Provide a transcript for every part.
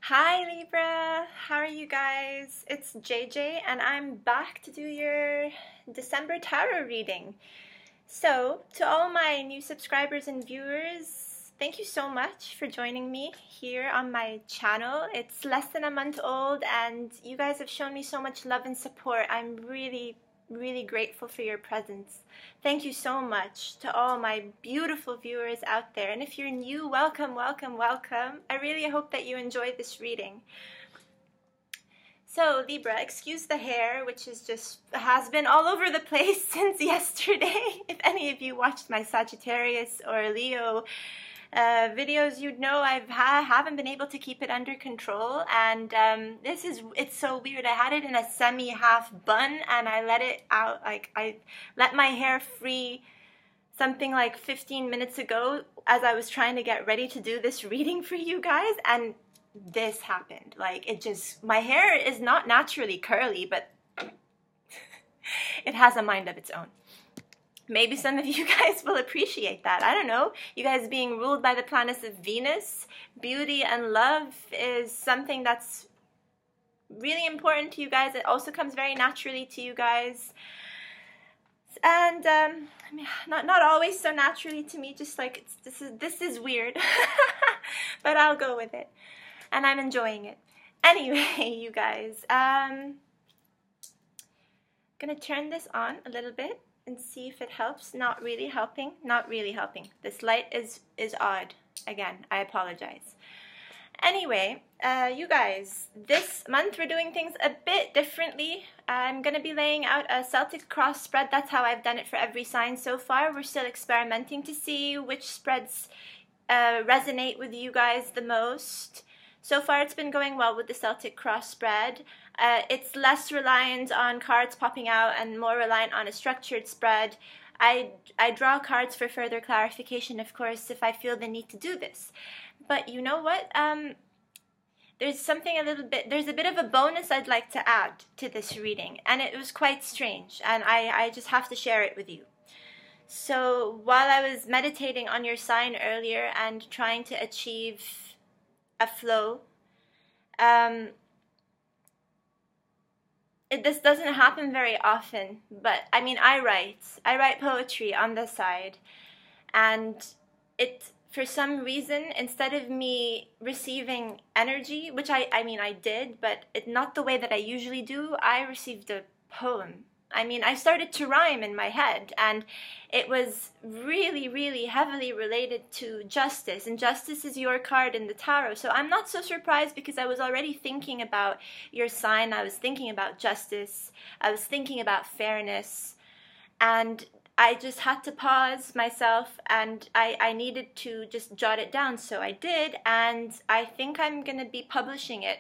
Hi Libra, how are you guys? It's JJ and I'm back to do your December tarot reading. So, to all my new subscribers and viewers, thank you so much for joining me here on my channel. It's less than a month old and you guys have shown me so much love and support. I'm really grateful for your presence. Thank you so much to all my beautiful viewers out there. And if you're new, welcome. I really hope that you enjoy this reading. So Libra, excuse the hair, which has been all over the place since yesterday. If any of you watched my Sagittarius or Leo videos, you'd know I haven't been able to keep it under control, and it's so weird. I had it in a semi-half bun and I let it out, like I let my hair free something like 15 minutes ago as I was trying to get ready to do this reading for you guys, and this happened. Like my hair is not naturally curly, but it has a mind of its own. Maybe some of you guys will appreciate that. I don't know. You guys being ruled by the planets of Venus, beauty and love is something that's really important to you guys. It also comes very naturally to you guys. And I mean, not always so naturally to me, just like this is weird. But I'll go with it. And I'm enjoying it. Anyway, you guys, gonna turn this on a little bit and see if it helps. Not really helping. This light is odd. Again, I apologize. Anyway, you guys, this month we're doing things a bit differently. I'm going to be laying out a Celtic cross spread. That's how I've done it for every sign so far. We're still experimenting to see which spreads resonate with you guys the most. So far it's been going well with the Celtic cross spread. It's less reliant on cards popping out and more reliant on a structured spread. I draw cards for further clarification, of course, if I feel the need to do this. But you know what? There's a bit of a bonus I'd like to add to this reading, and it was quite strange, and I just have to share it with you. So while I was meditating on your sign earlier and trying to achieve a flow, this doesn't happen very often, but I mean, I write poetry on the side, and for some reason, instead of me receiving energy, which I mean I did, but not the way that I usually do, I received a poem. I mean, I started to rhyme in my head, and it was really heavily related to justice, and justice is your card in the tarot. So I'm not so surprised, because I was already thinking about your sign. I was thinking about justice. I was thinking about fairness, and I just had to pause myself, and I needed to just jot it down. So I did, and I think I'm going to be publishing it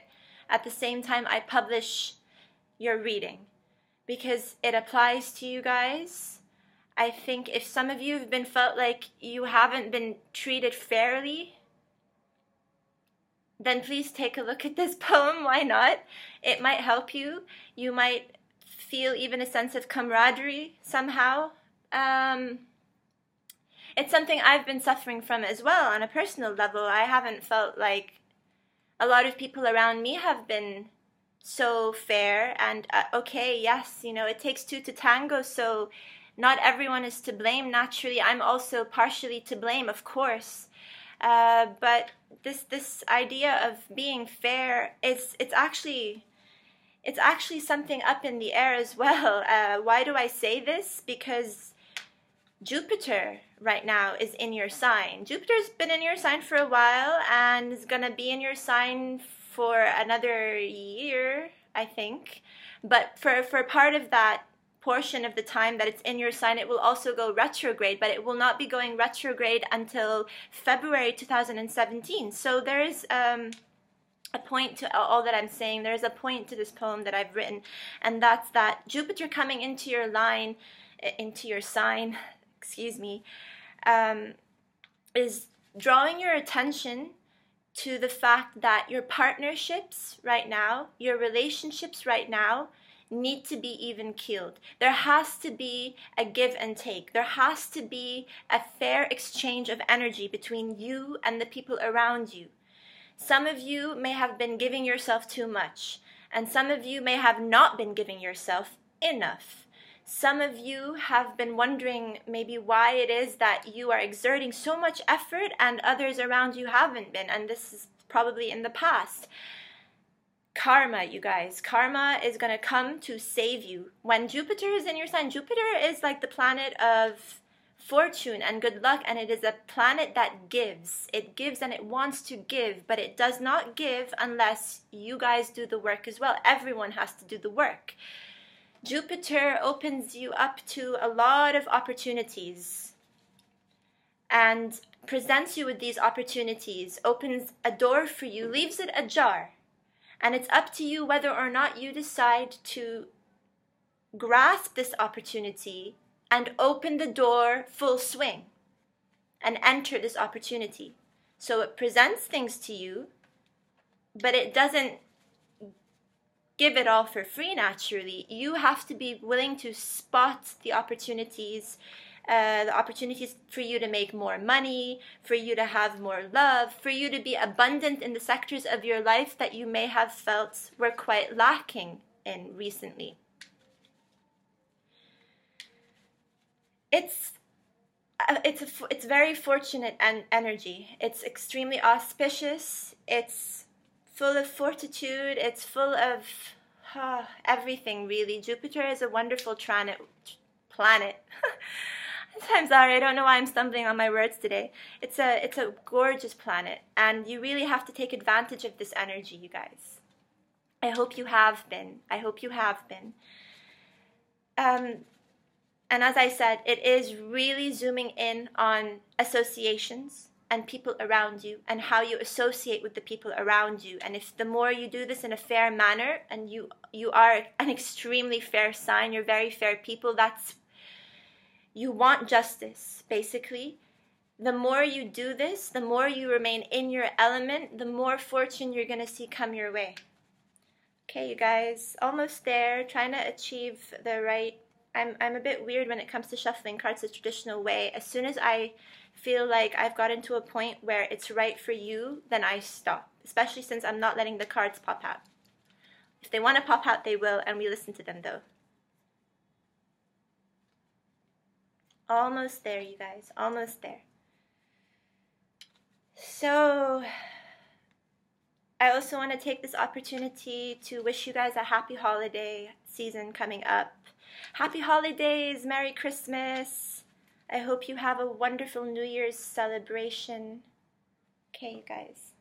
at the same time I publish your reading, because it applies to you guys. I think if some of you have felt like you haven't been treated fairly, then please take a look at this poem. Why not? It might help you. You might feel even a sense of camaraderie somehow. It's something I've been suffering from as well on a personal level. I haven't felt like a lot of people around me have been so fair, and okay, yes, you know, it takes two to tango, so not everyone is to blame. Naturally, I'm also partially to blame, of course, but this idea of being fair, it's actually something up in the air as well. Why do I say this? Because Jupiter right now is in your sign. Jupiter's been in your sign for a while and is gonna be in your sign for another year, I think. But for part of that portion of the time that it's in your sign, it will also go retrograde, but it will not be going retrograde until February 2017. So there is a point to all that I'm saying. There's a point to this poem that I've written, and that's that Jupiter coming into your sign, excuse me, is drawing your attention to the fact that your partnerships right now, your relationships right now, need to be even keeled. There has to be a give and take. There has to be a fair exchange of energy between you and the people around you. Some of you may have been giving yourself too much, and some of you may have not been giving yourself enough. Some of you have been wondering maybe why it is that you are exerting so much effort and others around you haven't been, and this is probably in the past. Karma, you guys. Karma is going to come to save you. When Jupiter is in your sign, Jupiter is like the planet of fortune and good luck, and it is a planet that gives. It gives and it wants to give, but it does not give unless you guys do the work as well. Everyone has to do the work. Jupiter opens you up to a lot of opportunities and presents you with these opportunities, opens a door for you, leaves it ajar. And it's up to you whether or not you decide to grasp this opportunity and open the door full swing and enter this opportunity. So it presents things to you, but it doesn't give it all for free naturally. You have to be willing to spot the opportunities for you to make more money, for you to have more love, for you to be abundant in the sectors of your life that you may have felt were quite lacking in recently. It's very fortunate and energy. It's extremely auspicious. It's full of fortitude. It's full of everything, really. Jupiter is a wonderful planet. I'm sorry, I don't know why I'm stumbling on my words today. It's a gorgeous planet, and you really have to take advantage of this energy, you guys. I hope you have been. I hope you have been. And as I said, it is really zooming in on associations and people around you and how you associate with the people around you. And if the more you do this in a fair manner, and you are an extremely fair sign, you're very fair people, you want justice, basically. The more you do this, the more you remain in your element, the more fortune you're going to see come your way. Okay, you guys, almost there, trying to achieve the right. I'm a bit weird when it comes to shuffling cards the traditional way. As soon as I feel like I've gotten to a point where it's right for you, then I stop, especially since I'm not letting the cards pop out. If they want to pop out, they will, and we listen to them though. Almost there, you guys. Almost there. So, I also want to take this opportunity to wish you guys a happy holiday season coming up. Happy holidays, Merry Christmas. I hope you have a wonderful New Year's celebration. Okay, you guys.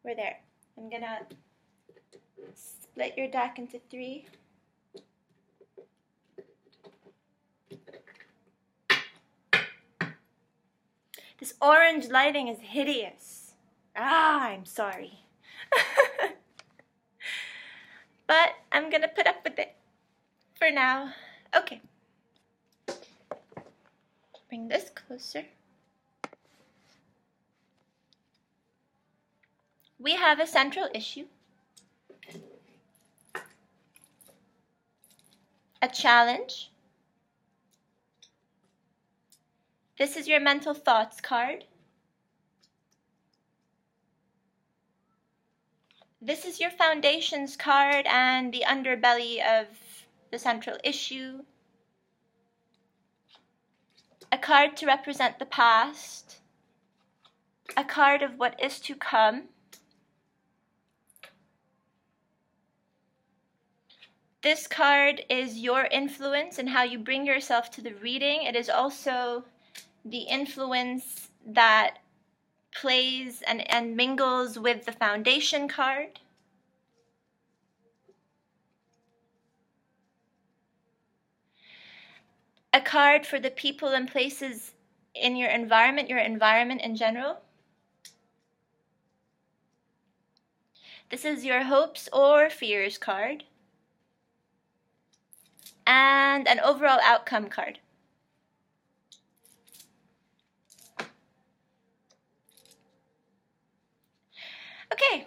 We're there. I'm going to split your deck into 3. This orange lighting is hideous. I'm sorry. But I'm going to put up with it for now. Okay. Bring this closer. We have a central issue. A challenge. This is your mental thoughts card. This is your foundations card and the underbelly of the central issue. A card to represent the past. A card of what is to come. This card is your influence and how you bring yourself to the reading. It is also the influence that plays and mingles with the foundation card. A card for the people and places in your environment in general. This is your hopes or fears card. And an overall outcome card. Okay.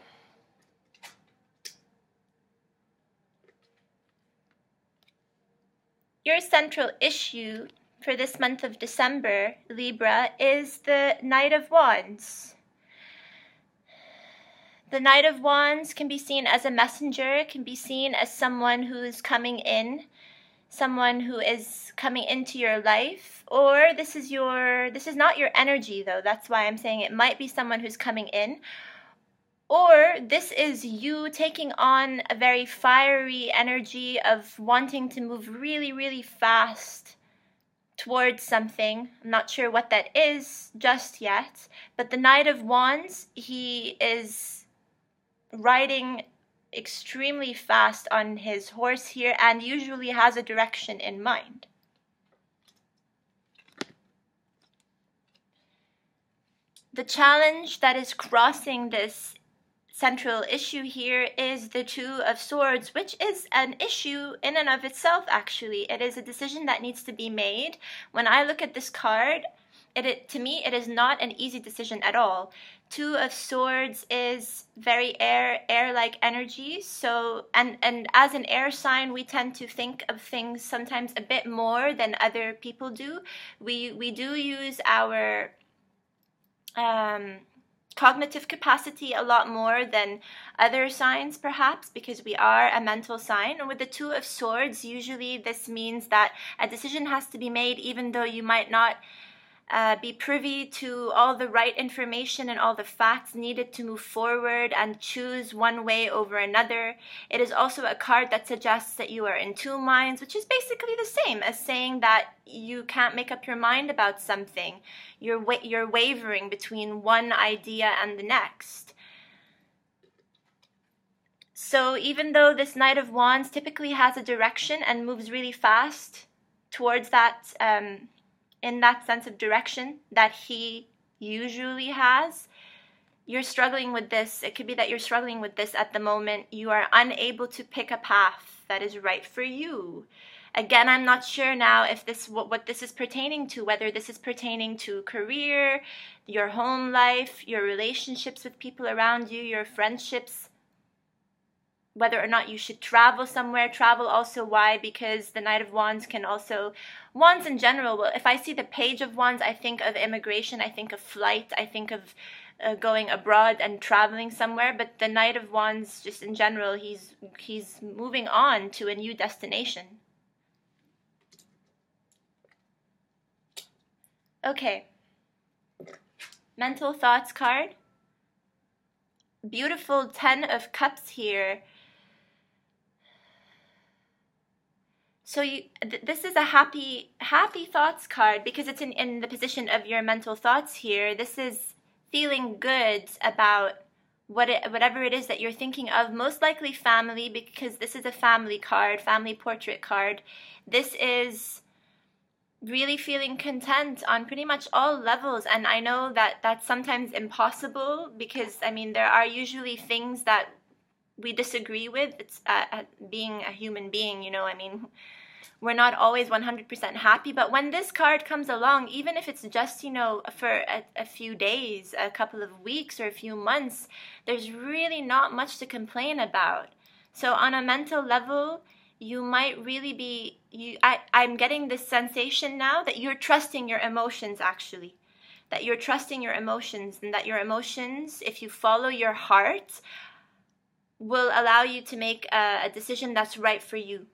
Your central issue for this month of December, Libra, is the Knight of Wands. The Knight of Wands can be seen as a messenger, can be seen as someone who is coming in, someone who is coming into your life, or this is not your energy though. That's why I'm saying it might be someone who's coming in, or this is you taking on a very fiery energy of wanting to move really, really fast towards something. I'm not sure what that is just yet, but the Knight of Wands, he is riding extremely fast on his horse here and usually has a direction in mind. The challenge that is crossing this central issue here is the Two of Swords, which is an issue in and of itself, actually. It is a decision that needs to be made. When I look at this card, to me, it is not an easy decision at all. Two of Swords is very air-like energy. So, and as an air sign, we tend to think of things sometimes a bit more than other people do. We do use our cognitive capacity a lot more than other signs, perhaps, because we are a mental sign. And with the Two of Swords, usually this means that a decision has to be made even though you might not be privy to all the right information and all the facts needed to move forward and choose one way over another. It is also a card that suggests that you are in two minds, which is basically the same as saying that you can't make up your mind about something. You're wavering between one idea and the next. So even though this Knight of Wands typically has a direction and moves really fast towards that, in that sense of direction that he usually has, you're struggling with this. It could be that you're struggling with this at the moment. You are unable to pick a path that is right for you. Again, I'm not sure now if what this is pertaining to, whether this is pertaining to career, your home life, your relationships with people around you, your friendships, whether or not you should travel somewhere. Travel also, why? Because the Knight of Wands can also, Wands in general, well, if I see the Page of Wands, I think of immigration, I think of flight, I think of going abroad and traveling somewhere. But the Knight of Wands, just in general, he's moving on to a new destination. Okay. Mental Thoughts card. Beautiful 10 of Cups here. So this is a happy thoughts card because it's in the position of your mental thoughts here. This is feeling good about whatever it is that you're thinking of. Most likely family, because this is a family card, family portrait card. This is really feeling content on pretty much all levels. And I know that that's sometimes impossible because, I mean, there are usually things that we disagree with. It's being a human being, you know, I mean, we're not always 100% happy, but when this card comes along, even if it's just, you know, for a few days, a couple of weeks, or a few months, there's really not much to complain about. So on a mental level, you might really be, I'm getting this sensation now that you're trusting your emotions, actually. That you're trusting your emotions, and that your emotions, if you follow your heart, will allow you to make a decision that's right for you.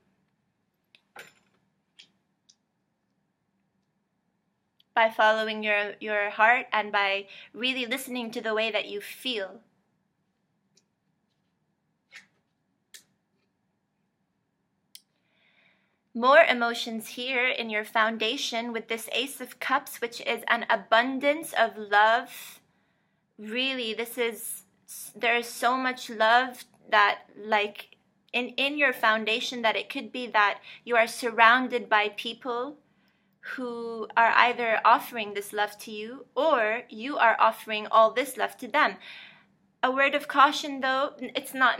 By following your heart and by really listening to the way that you feel. More emotions here in your foundation with this Ace of Cups, which is an abundance of love. Really, there is so much love that, like, in your foundation, that it could be that you are surrounded by people who are either offering this love to you, or you are offering all this love to them. A word of caution, though, it's not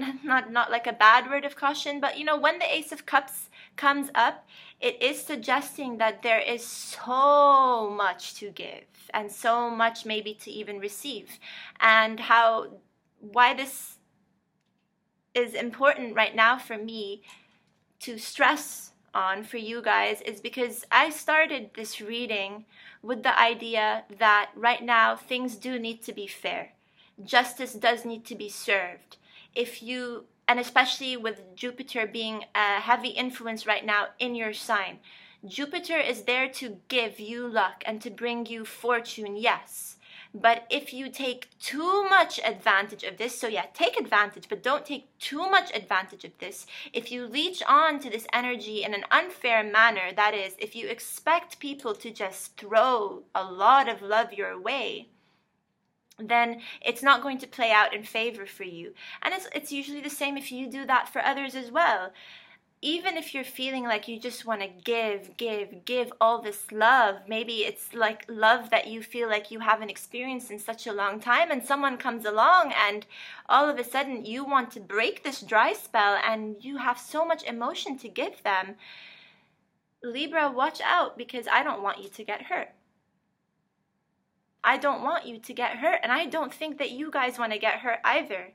like a bad word of caution, but you know, when the Ace of Cups comes up, it is suggesting that there is so much to give and so much maybe to even receive. And why this is important right now for me to stress on for you guys is because I started this reading with the idea that right now things do need to be fair. justice does need to be served. If you, and especially with Jupiter being a heavy influence right now in your sign, Jupiter is there to give you luck and to bring you fortune, yes. But if you take too much advantage of this, so yeah, take advantage, but don't take too much advantage of this. If you leech on to this energy in an unfair manner, that is, if you expect people to just throw a lot of love your way, then it's not going to play out in favor for you. And it's usually the same if you do that for others as well. Even if you're feeling like you just want to give all this love, maybe it's like love that you feel like you haven't experienced in such a long time, and someone comes along and all of a sudden you want to break this dry spell and you have so much emotion to give them. Libra, watch out, because I don't want you to get hurt. I don't want you to get hurt, and I don't think that you guys want to get hurt either.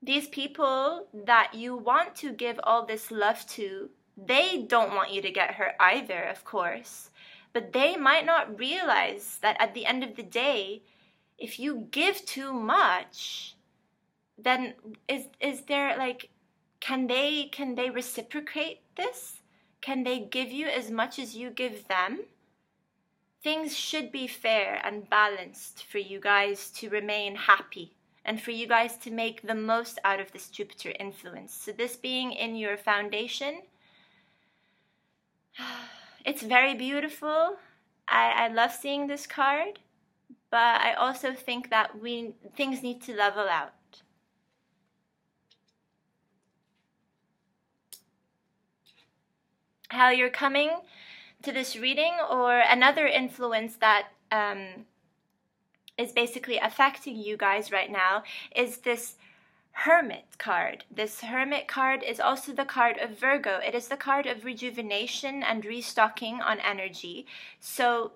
These people that you want to give all this love to, they don't want you to get hurt either, of course. But they might not realize that at the end of the day, if you give too much, then is there like, can they reciprocate this? Can they give you as much as you give them? Things should be fair and balanced for you guys to remain happy, and for you guys to make the most out of this Jupiter influence. So this being in your foundation, it's very beautiful. I love seeing this card, but I also think that things need to level out. How you're coming to this reading, or another influence that is basically affecting you guys right now, is this Hermit card. This Hermit card is also the card of Virgo. It is the card of rejuvenation and restocking on energy. So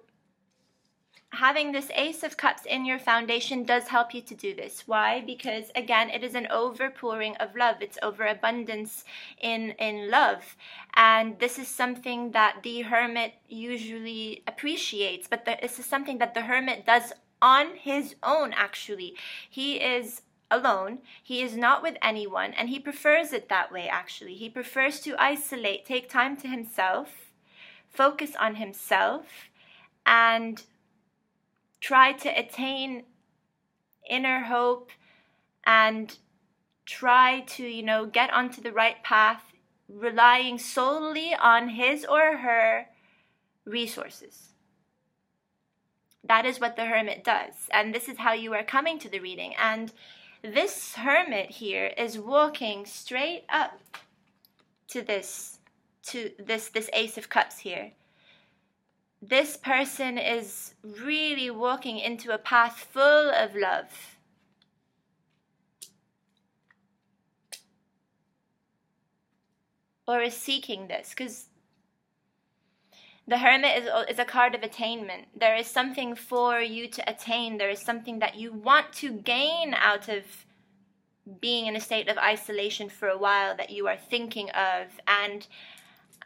having this Ace of Cups in your foundation does help you to do this. Why? Because again, it is an overpouring of love. It's overabundance in love. And this is something that the Hermit usually appreciates, but this is something that the Hermit does on his own, actually. He is alone, he is not with anyone, and he prefers it that way, actually. He prefers to isolate, take time to himself, focus on himself, and try to attain inner hope and try to, get onto the right path, relying solely on his or her resources. That is what the Hermit does, and this is how you are coming to the reading. And this Hermit here is walking straight up to this Ace of Cups here. This person is really walking into a path full of love. Or is seeking this, because the Hermit is a card of attainment. There is something for you to attain. There is something that you want to gain out of being in a state of isolation for a while that you are thinking of. And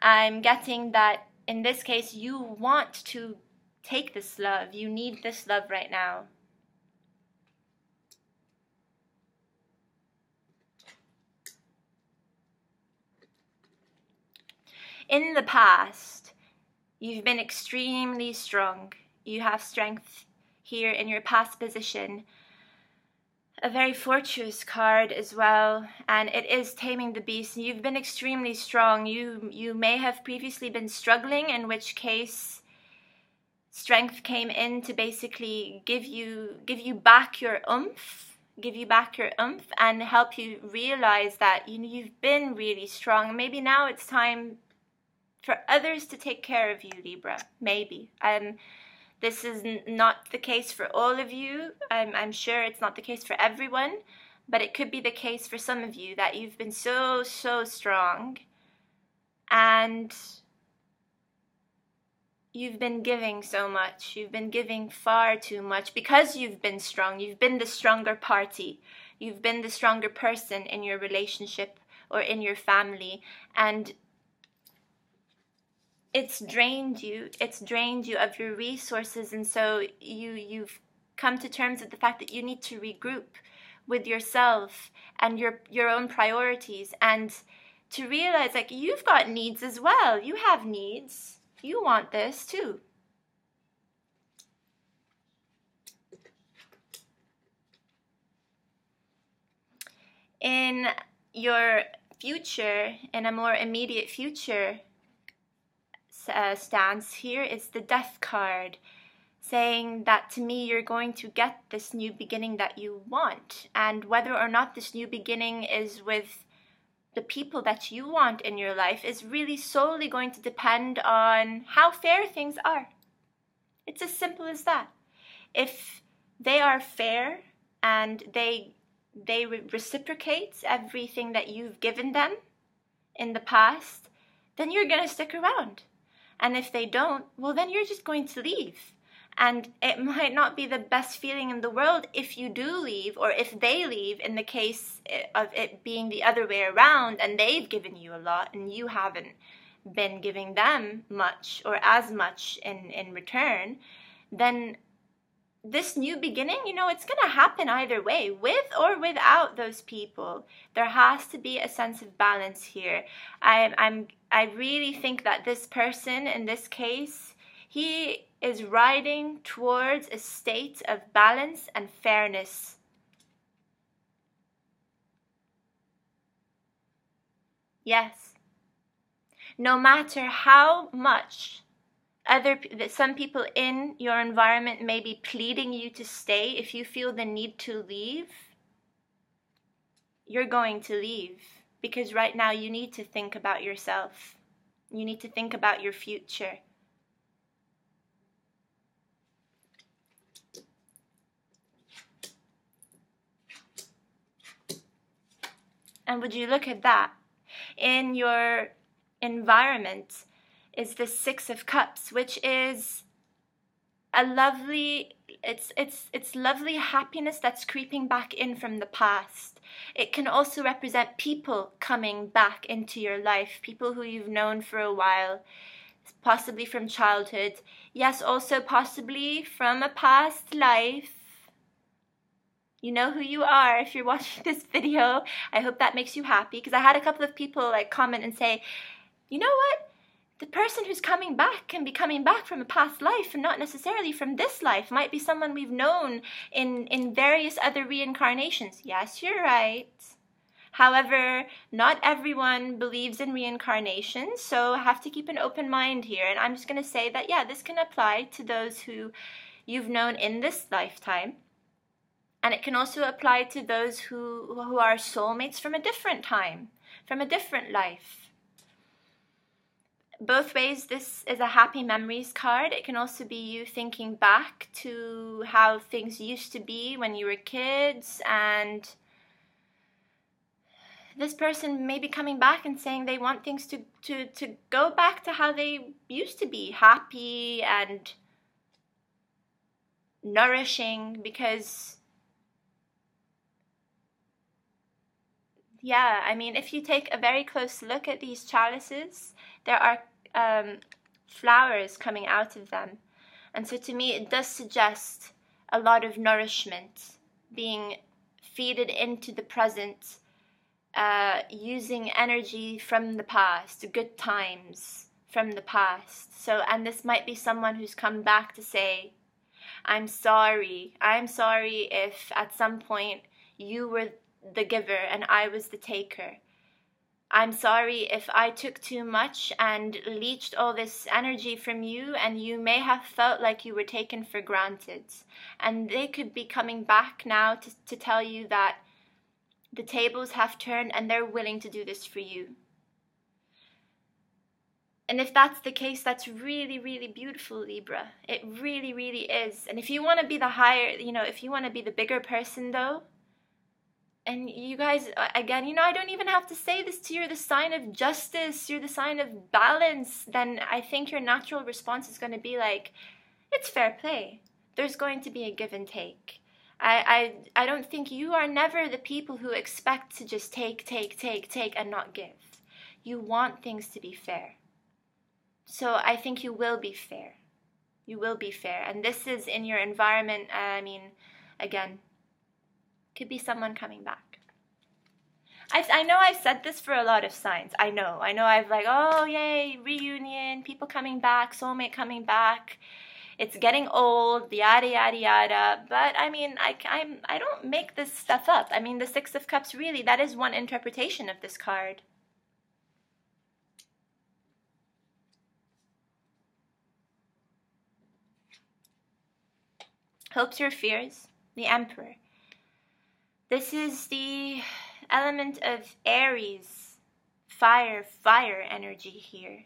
I'm getting that in this case, you want to take this love. You need this love right now. In the past, you've been extremely strong. You have strength here in your past position. A very fortress card as well, and it is taming the beast. You've been extremely strong. You may have previously been struggling, in which case strength came in to basically give you back your oomph, and help you realize that you've been really strong. Maybe now it's time for others to take care of you, Libra. Maybe. This is not the case for all of you. I'm sure it's not the case for everyone, but it could be the case for some of you, that you've been so strong and you've been giving so much. You've been giving far too much because you've been strong. You've been the stronger party. You've been the stronger person in your relationship or in your family, and it's drained you of your resources, and so you've come to terms with the fact that you need to regroup with yourself and your own priorities, and to realize like you've got needs as well. You have needs. You want this too. In your future, in a more immediate future stance, here is the Death card, saying that to me you're going to get this new beginning that you want, and whether or not this new beginning is with the people that you want in your life is really solely going to depend on how fair things are. It's as simple as that. If they are fair and they reciprocate everything that you've given them in the past, then you're going to stick around. And if they don't, well, then you're just going to leave. And it might not be the best feeling in the world if you do leave, or if they leave, in the case of it being the other way around and they've given you a lot and you haven't been giving them much or as much in return. Then this new beginning, you know, it's going to happen either way, with or without those people. There has to be a sense of balance here. I really think that this person, in this case, he is riding towards a state of balance and fairness. Yes. No matter how much some people in your environment may be pleading you to stay, if you feel the need to leave, you're going to leave. Because right now you need to think about yourself. You need to think about your future. And would you look at that? In your environment is the Six of Cups, which is a lovely, it's lovely happiness that's creeping back in from the past. It can also represent people coming back into your life, people who you've known for a while, possibly from childhood. Yes, also possibly from a past life. You know who you are if you're watching this video. I hope that makes you happy, because I had a couple of people like comment and say, you know what? The person who's coming back can be coming back from a past life and not necessarily from this life. Might be someone we've known in various other reincarnations. Yes, you're right. However, not everyone believes in reincarnation, so I have to keep an open mind here. And I'm just going to say that, yeah, this can apply to those who you've known in this lifetime. And it can also apply to those who are soulmates from a different time, from a different life. Both ways, this is a happy memories card. It can also be you thinking back to how things used to be when you were kids, and this person may be coming back and saying they want things to go back to how they used to be, happy and nourishing, because yeah, I mean, if you take a very close look at these chalices, there are flowers coming out of them. And so to me, it does suggest a lot of nourishment being feeded into the present, using energy from the past, good times from the past. So, and this might be someone who's come back to say, I'm sorry if at some point you were the giver and I was the taker. I'm sorry if I took too much and leached all this energy from you, and you may have felt like you were taken for granted. And they could be coming back now to tell you that the tables have turned and they're willing to do this for you. And if that's the case, that's really, really beautiful, Libra. It really, really is. And if you want to be the higher, if you want to be the bigger person though, and you guys, again, I don't even have to say this to you. You're the sign of justice. You're the sign of balance. Then I think your natural response is going to be like, it's fair play. There's going to be a give and take. I don't think you are never the people who expect to just take and not give. You want things to be fair. So I think you will be fair. You will be fair. And this is in your environment. I mean, again, could be someone coming back. I know I've said this for a lot of signs. I know I've like, oh yay, reunion, people coming back, soulmate coming back. It's getting old, yada yada yada. But I mean, I don't make this stuff up. I mean, the Six of Cups, really, that is one interpretation of this card. Hopes or fears, the Emperor. This is the element of Aries, fire energy here.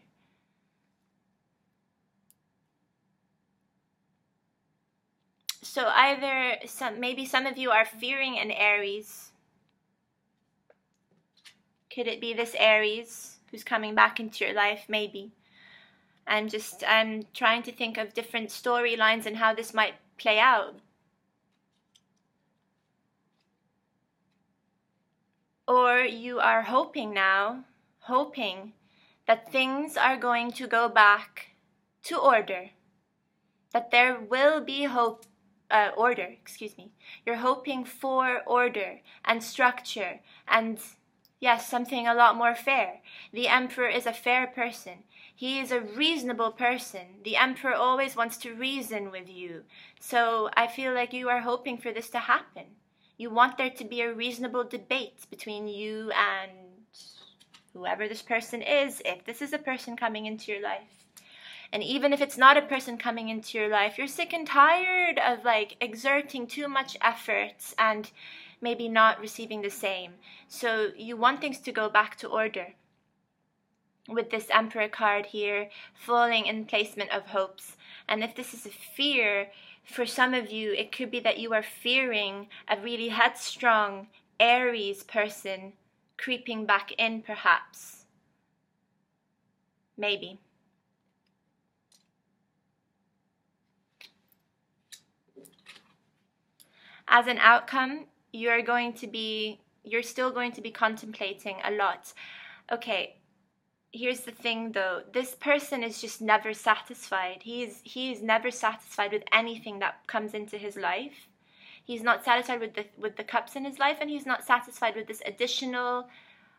So either maybe some of you are fearing an Aries. Could it be this Aries who's coming back into your life? Maybe. I'm trying to think of different storylines and how this might play out. Or you are hoping that things are going to go back to order, that there will be order. You're hoping for order and structure and, yes, something a lot more fair. The Emperor is a fair person. He is a reasonable person. The Emperor always wants to reason with you. So I feel like you are hoping for this to happen. You want there to be a reasonable debate between you and whoever this person is, if this is a person coming into your life. And even if it's not a person coming into your life, you're sick and tired of like exerting too much effort and maybe not receiving the same. So you want things to go back to order. With this Emperor card here, falling in placement of hopes. And if this is a fear, for some of you, it could be that you are fearing a really headstrong Aries person creeping back in, perhaps. Maybe. As an outcome, you're still going to be contemplating a lot. Okay. Here's the thing though, this person is just never satisfied. He is never satisfied with anything that comes into his life. He's not satisfied with the cups in his life, and he's not satisfied with this additional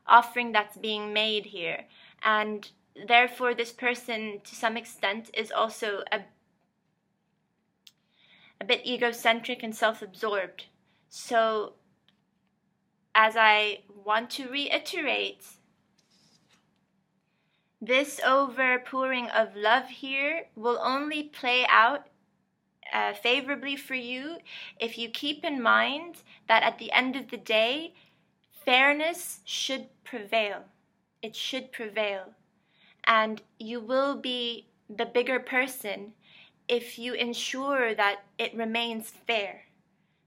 offering that's being made here. And therefore this person to some extent is also a bit egocentric and self-absorbed. So as I want to reiterate, this overpouring of love here will only play out favorably for you if you keep in mind that at the end of the day, fairness should prevail. It should prevail. And you will be the bigger person if you ensure that it remains fair.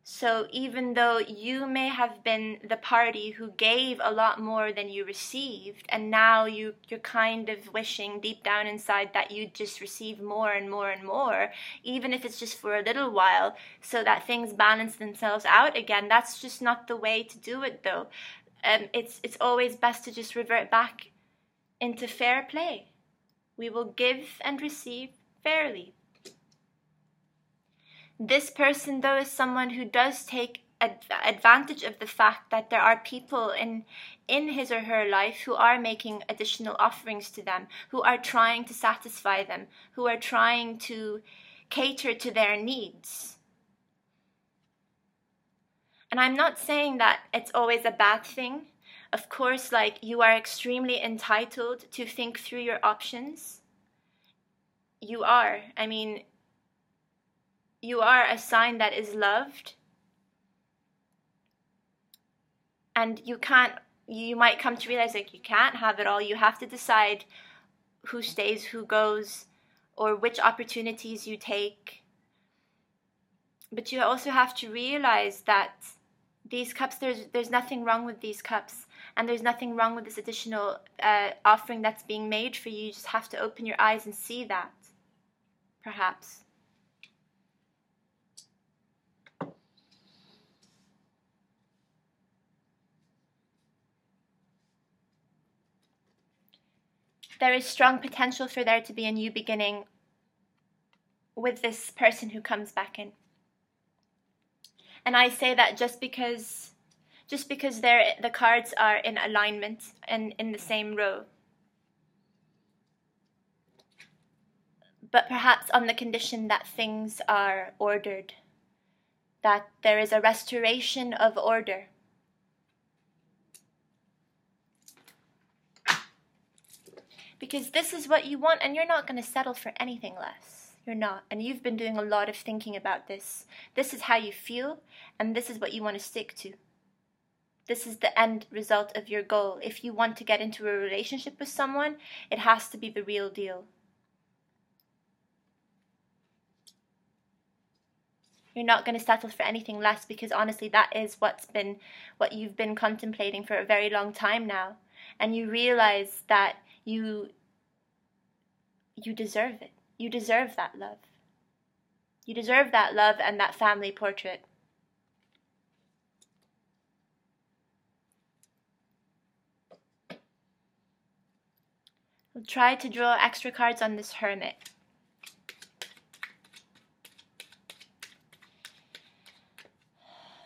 So even though you may have been the party who gave a lot more than you received, and now you're kind of wishing deep down inside that you just receive more and more and more, even if it's just for a little while, so that things balance themselves out again, that's just not the way to do it though. It's always best to just revert back into fair play. We will give and receive fairly. This person, though, is someone who does take advantage of the fact that there are people in his or her life who are making additional offerings to them, who are trying to satisfy them, who are trying to cater to their needs. And I'm not saying that it's always a bad thing. Of course, like, you are extremely entitled to think through your options. You are. I mean, you are a sign that is loved, and you might come to realize like you can't have it all. You have to decide who stays, who goes, or which opportunities you take. But you also have to realize that these cups, there's nothing wrong with these cups, and there's nothing wrong with this additional offering that's being made for you. You just have to open your eyes and see that, perhaps. There is strong potential for there to be a new beginning with this person who comes back in. And I say that just because the cards are in alignment and in the same row. But perhaps on the condition that things are ordered, that there is a restoration of order. Because this is what you want, and you're not going to settle for anything less. You're not. And you've been doing a lot of thinking about this. This is how you feel, and this is what you want to stick to. This is the end result of your goal. If you want to get into a relationship with someone, it has to be the real deal. You're not going to settle for anything less, because honestly, that is what you've been contemplating for a very long time now. And you realize that you deserve it. You deserve that love. You deserve that love and that family portrait. We'll try to draw extra cards on this Hermit.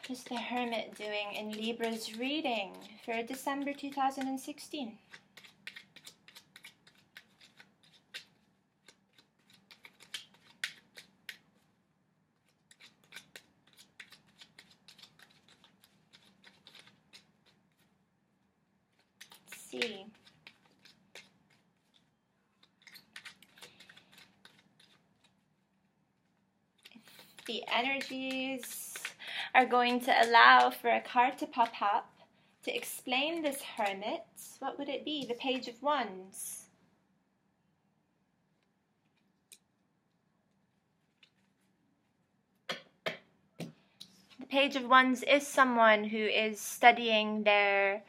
What is the Hermit doing in Libra's reading for December 2016? Let's see. The energies are going to allow for a card to pop up to explain this Hermit. What would it be? The Page of Wands. The Page of Wands is someone who is studying their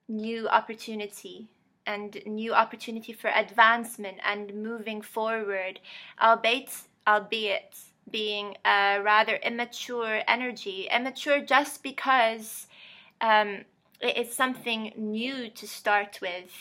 new opportunity and new opportunity for advancement and moving forward, albeit being a rather immature energy. Immature just because it is something new to start with,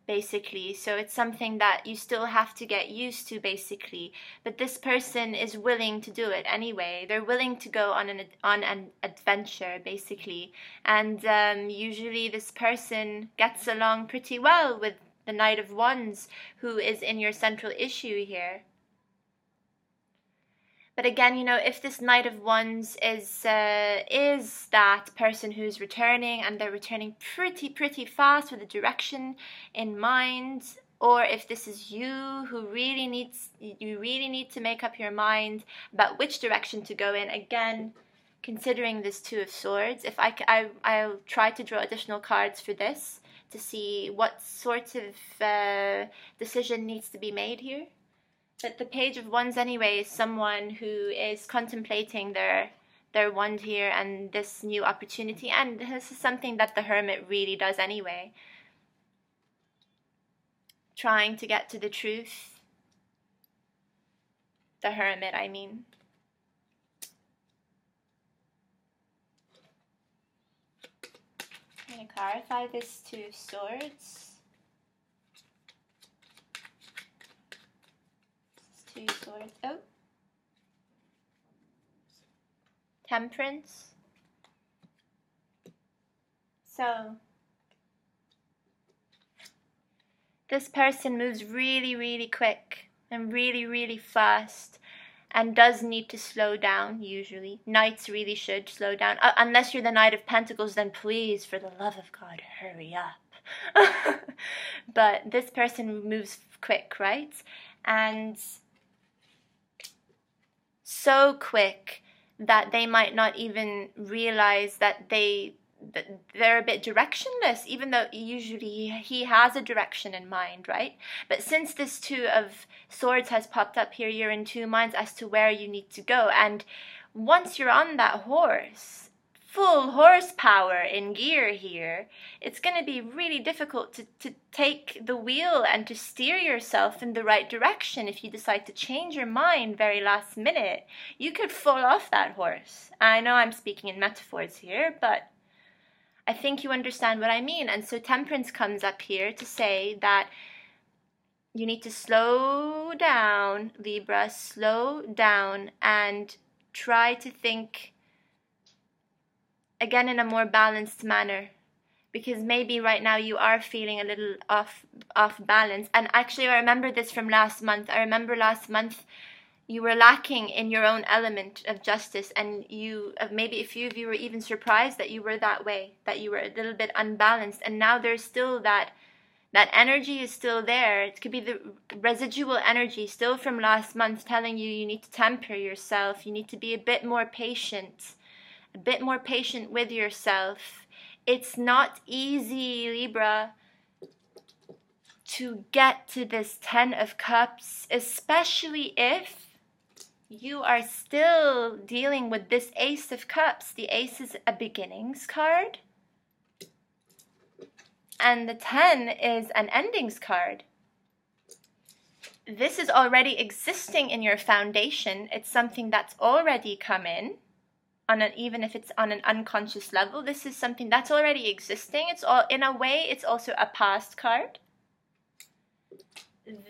basically. So it's something that you still have to get used to, basically. But this person is willing to do it anyway. They're willing to go on an adventure, basically. And usually this person gets along pretty well with the Knight of Wands, who is in your central issue here. But again, you know, if this Knight of Wands is that person who's returning, and they're returning pretty fast with a direction in mind, or if this is you who really need to make up your mind about which direction to go in. Again, considering this Two of Swords, if I'll try to draw additional cards for this to see what sort of decision needs to be made here. But the Page of Wands anyway is someone who is contemplating their wand here and this new opportunity. And this is something that the Hermit really does anyway. Trying to get to the truth. The Hermit, I mean. I'm going to clarify this Two of Swords. Two Swords. Oh. Temperance. So, this person moves really quick and really fast, and does need to slow down, usually. Knights really should slow down. Unless you're the Knight of Pentacles, then please, for the love of God, hurry up. But this person moves quick, right? And so quick that they might not even realize that they're a bit directionless, even though usually he has a direction in mind, right? But since this Two of Swords has popped up here, you're in two minds as to where you need to go. And once you're on that horse, full horsepower in gear here, it's going to be really difficult to take the wheel and to steer yourself in the right direction. If you decide to change your mind very last minute, you could fall off that horse. I know I'm speaking in metaphors here, but I think you understand what I mean. And so Temperance comes up here to say that you need to slow slow down, Libra, slow down and try to think again in a more balanced manner. Because maybe right now you are feeling a little off balance. And actually, I remember this from last month. I remember last month you were lacking in your own element of justice, and you maybe a few of you were even surprised that you were that way, that you were a little bit unbalanced. And now there's still that energy is still there. It could be the residual energy still from last month telling you you need to temper yourself. You need to be a bit more patient with yourself. It's not easy, Libra, to get to this 10 of Cups, especially if you are still dealing with this Ace of Cups. The Ace is a beginnings card, and the 10 is an endings card. This is already existing in your foundation. It's something that's already come in. Even if it's on an unconscious level, this is something that's already existing. It's all, in a way, it's also a past card.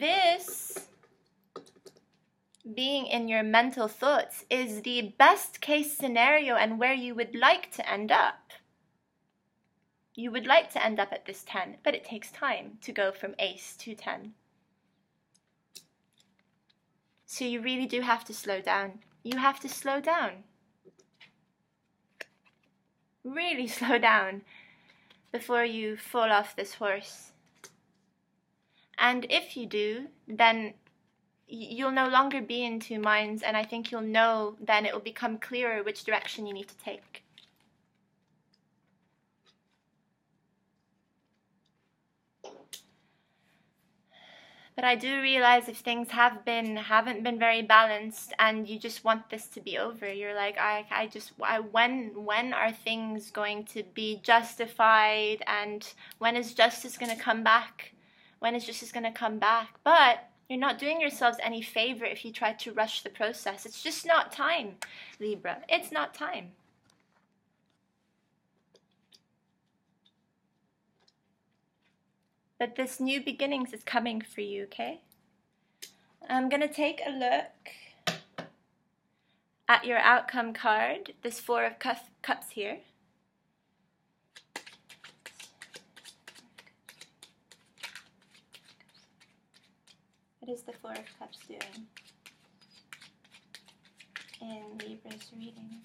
This being in your mental thoughts is the best case scenario and where you would like to end up. You would like to end up at this 10, but it takes time to go from Ace to 10. So you really do have to slow down. You have to slow down. Really slow down before you fall off this horse. And if you do, then you'll no longer be in two minds, and I think you'll know, then it will become clearer which direction you need to take. But I do realize if things haven't been very balanced and you just want this to be over, you're like, when are things going to be justified, and when is justice going to come back? When is justice going to come back? But you're not doing yourselves any favor if you try to rush the process. It's just not time, Libra. It's not time. But this new beginnings is coming for you, okay? I'm going to take a look at your outcome card, this Four of Cups here. What is the Four of Cups doing in Libra's reading?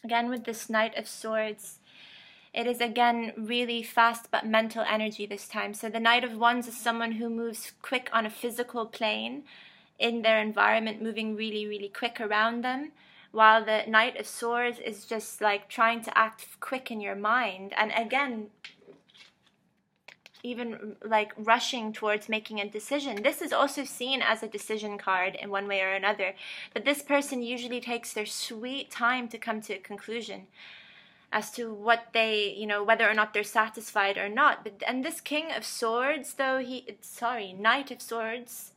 Again, with this Knight of Swords, it is again really fast but mental energy this time. So the Knight of Wands is someone who moves quick on a physical plane in their environment, moving really, really quick around them, while the Knight of Swords is just like trying to act quick in your mind. And again, even like rushing towards making a decision. This is also seen as a decision card in one way or another. But this person usually takes their sweet time to come to a conclusion as to what they, whether or not they're satisfied or not. And this King of Swords, though, Knight of Swords,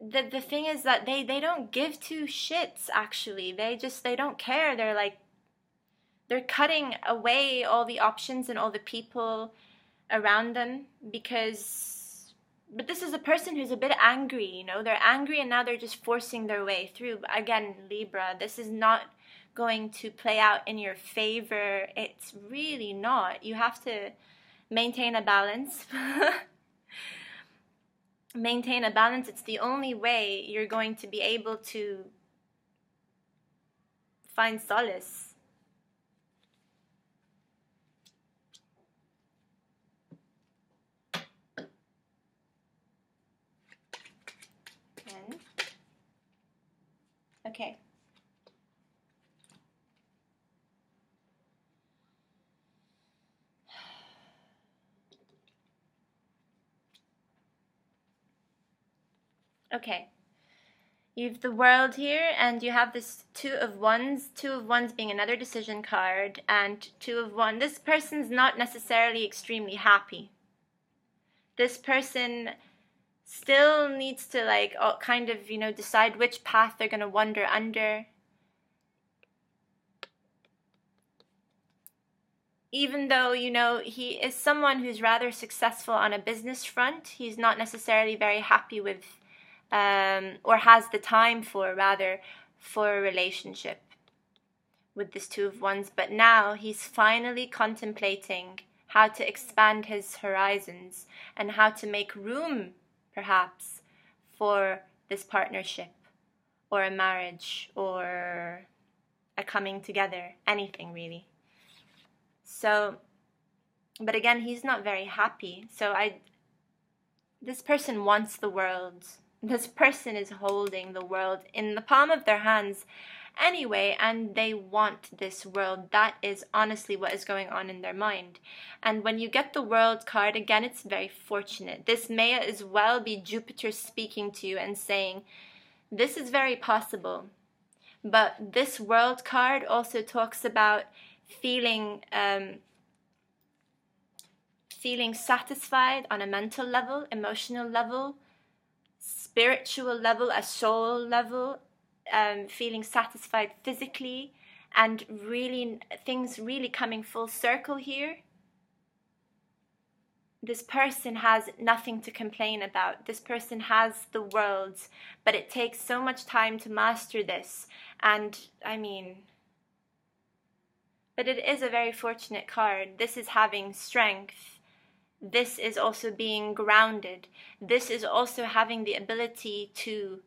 the thing is that they don't give two shits, actually. They don't care. They're cutting away all the options and all the people around them, but this is a person who's a bit angry, they're angry and now they're just forcing their way through. But again, Libra, this is not going to play out in your favor. It's really not. You have to maintain a balance. Maintain a balance. It's the only way you're going to be able to find solace. Okay. Okay. You've the World here, and you have this Two of Wands. Two of Wands being another decision card, and Two of Wands. This person's not necessarily extremely happy. This person still needs to kind of decide which path they're going to wander under. even though, you know, he is someone who's rather successful on a business front, he's not necessarily very happy with, or has the time for, rather, for a relationship with this Two of Wands. But now he's finally contemplating how to expand his horizons and how to make room, perhaps, for this partnership or a marriage or a coming together, anything really. So, but again, he's not very happy. So this person wants the world. This person is holding the world in the palm of their hands anyway, and they want this world. That is honestly what is going on in their mind. And when you get the World card, again, it's very fortunate. This may as well be Jupiter speaking to you and saying, this is very possible. But this World card also talks about feeling satisfied on a mental level, emotional level, spiritual level, a soul level, feeling satisfied physically, and really things really coming full circle here. This person has nothing to complain about. This person has the world, but it takes so much time to master this. And I mean, but it is a very fortunate card. This is having strength. This is also being grounded. This is also having the ability to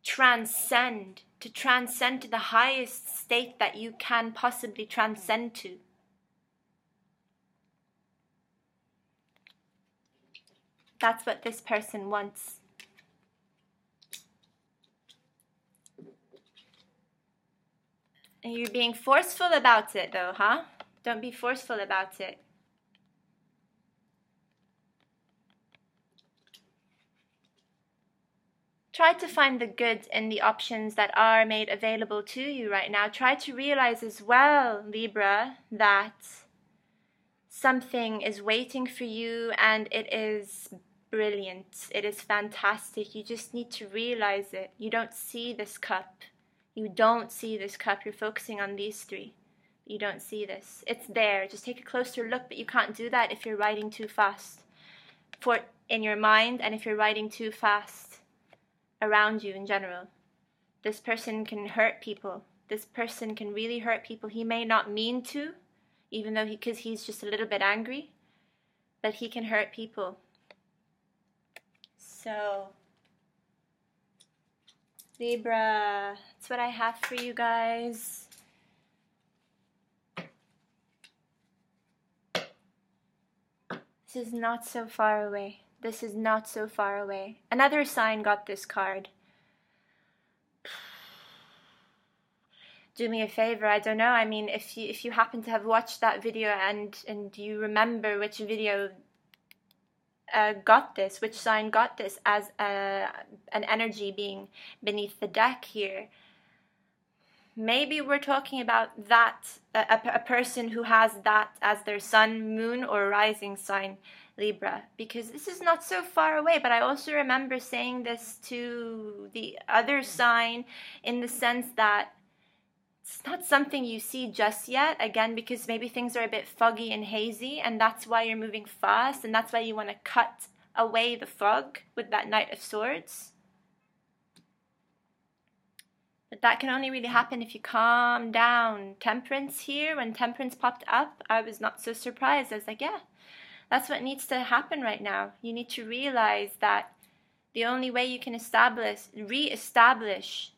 transcend to the highest state that you can possibly transcend to. That's what this person wants. And you're being forceful about it though, huh? Don't be forceful about it. Try to find the good in the options that are made available to you right now. Try to realize as well, Libra, that something is waiting for you and it is brilliant. It is fantastic. You just need to realize it. You don't see this cup. You don't see this cup. You're focusing on these three. You don't see this. It's there. Just take a closer look, but you can't do that if you're writing too fast in your mind, and if you're writing too fast around you in general. This person can hurt people. This person can really hurt people. He may not mean to, even though because he's just a little bit angry, but he can hurt people. So, Libra, that's what I have for you guys. This is not so far away. This is not so far away. Another sign got this card. Do me a favor, I don't know. I mean, if you happen to have watched that video and you remember which video got this, which sign got this as an energy being beneath the deck here, maybe we're talking about that, a person who has that as their sun, moon, or rising sign, Libra, because this is not so far away. But I also remember saying this to the other sign in the sense that it's not something you see just yet, again, because maybe things are a bit foggy and hazy, and that's why you're moving fast, and that's why you want to cut away the fog with that Knight of Swords. But that can only really happen if you calm down. Temperance here, when Temperance popped up, I was not so surprised. I was like, yeah, that's what needs to happen right now. You need to realize that the only way you can re-establish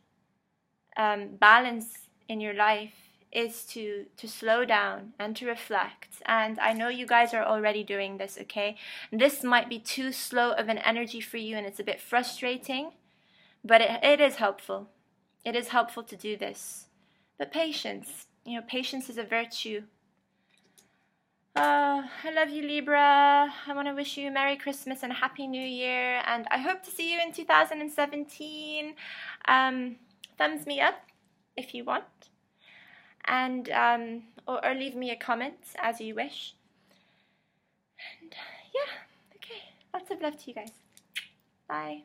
balance in your life is to slow down and to reflect. And I know you guys are already doing this, okay? This might be too slow of an energy for you and it's a bit frustrating, but it is helpful. It is helpful to do this. But patience, you know, patience is a virtue. I love you, Libra. I want to wish you a Merry Christmas and a Happy New Year, and I hope to see you in 2017. Thumbs me up if you want, and or leave me a comment as you wish. And yeah, okay, lots of love to you guys. Bye.